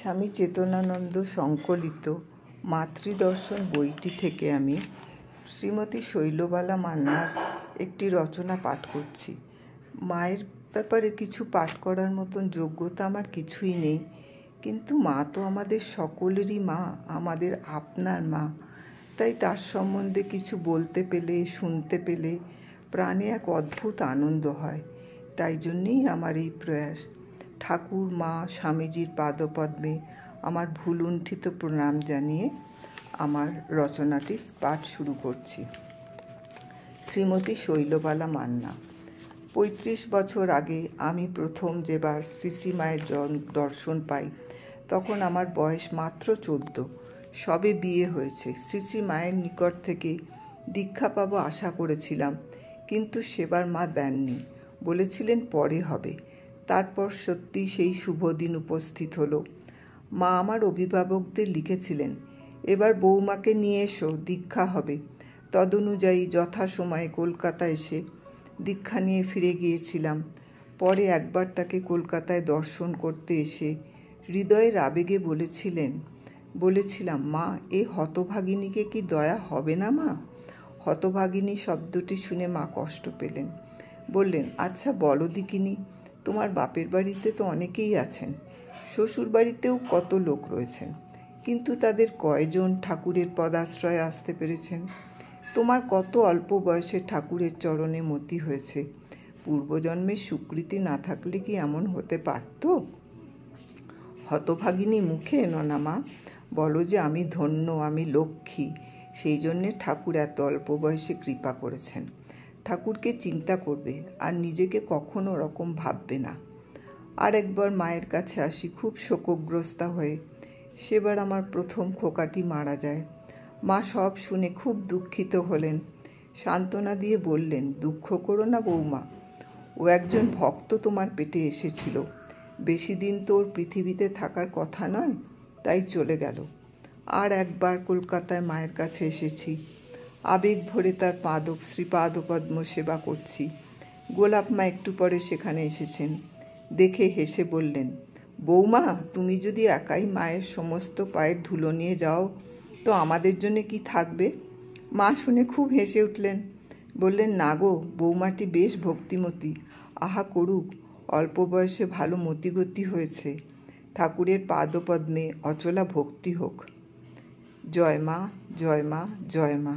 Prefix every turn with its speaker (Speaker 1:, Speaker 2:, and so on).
Speaker 1: স্বামী চেতনানন্দ সংকলিত মাতৃদর্শন বইটি থেকে আমি শ্রীমতী শৈলবালা মান্নার একটি রচনা পাঠ করছি। মায়ের ব্যাপারে কিছু পাঠ করার মতন যোগ্যতা আমার কিছুই নেই, কিন্তু মা তো আমাদের সকলেরই মা, আমাদের আপনার মা। তাই তার সম্বন্ধে কিছু বলতে পেলে, শুনতে পেলে প্রাণে এক অদ্ভুত আনন্দ হয়। তাই জন্যেই আমার এই প্রয়াস। ঠাকুর, মা, স্বামীজির পাদপদ্মে আমার ভুলুণ্ঠিত প্রণাম জানিয়ে আমার রচনাটি পাঠ শুরু করছি। শ্রীমতী শৈলবালা মান্না। ৩৫ বছর আগে আমি প্রথম যেবার শ্রী মায়ের দর্শন পাই, তখন আমার বয়স মাত্র 14। সবে বিয়ে হয়েছে। শ্রী মায়ের নিকট থেকে দীক্ষা পাবো আশা করেছিলাম, কিন্তু সেবার মা দেননি, বলেছিলেন পরে হবে। তারপর সত্যি সেই শুভ দিন উপস্থিত হলো। মা আমার অভিভাবকদের লিখেছিলেন, এবার বৌমাকে নিয়ে এসো, দীক্ষা হবে। তদনুযায়ী যথাসময়ে কলকাতা এসে দীক্ষা নিয়ে ফিরে গিয়েছিলাম। পরে একবার তাকে কলকাতায় দর্শন করতে এসে হৃদয়ের আবেগে বলেছিলাম, মা, এ হতভাগিনীকে কি দয়া হবে না মা? হতভাগিনী শব্দটি শুনে মা কষ্ট পেলেন। বললেন, আচ্ছা বলো দিকিনি, তোমার বাপের বাড়িতে তো অনেকেই আছেন, শ্বশুর বাড়িতেও কত লোক রয়েছেন, কিন্তু তাদের কয়জন ঠাকুরের পদাশ্রয়ে আসতে পেরেছেন? তোমার কত অল্প বয়সে ঠাকুরের চরণে মতি হয়েছে। পূর্বজন্মের স্বীকৃতি না থাকলে কি এমন হতে পারত? হতভাগিনী মুখে এনো না মা, বলো যে আমি ধন্য, আমি লক্ষ্মী, সেই জন্যে ঠাকুর এত অল্প বয়সে কৃপা করেছেন। ঠাকুরকে চিন্তা করবে আর নিজেকে কখনো রকম ভাববে না। আর একবার মায়ের কাছে আসি খুব শোকগ্রস্তা হয়ে। সেবার আমার প্রথম খোকাটি মারা যায়। মা সব শুনে খুব দুঃখিত হলেন। সান্ত্বনা দিয়ে বললেন, দুঃখ করো না বৌমা, ও একজন ভক্ত তোমার পেটে এসেছিল, বেশি দিন তো ওর পৃথিবীতে থাকার কথা নয়, তাই চলে গেল। আর একবার কলকাতায় মায়ের কাছে এসেছি, আবেগ ভরে তার শ্রীপাদপদ্ম সেবা করছি। গোলাপ মা একটু পরে সেখানে এসেছেন। দেখে হেসে বললেন, বৌমা, তুমি যদি একাই মায়ের সমস্ত পায়ের ধুলো নিয়ে যাও তো আমাদের জন্য কি থাকবে? মা শুনে খুব হেসে উঠলেন। বললেন, না গো, বৌমাটি বেশ ভক্তিমতী, আহা করুক, অল্প বয়সে ভালো মতিগতি হয়েছে। ঠাকুরের পাদপদ্মে অচলা ভক্তি হোক। জয় মা, জয় মা, জয় মা।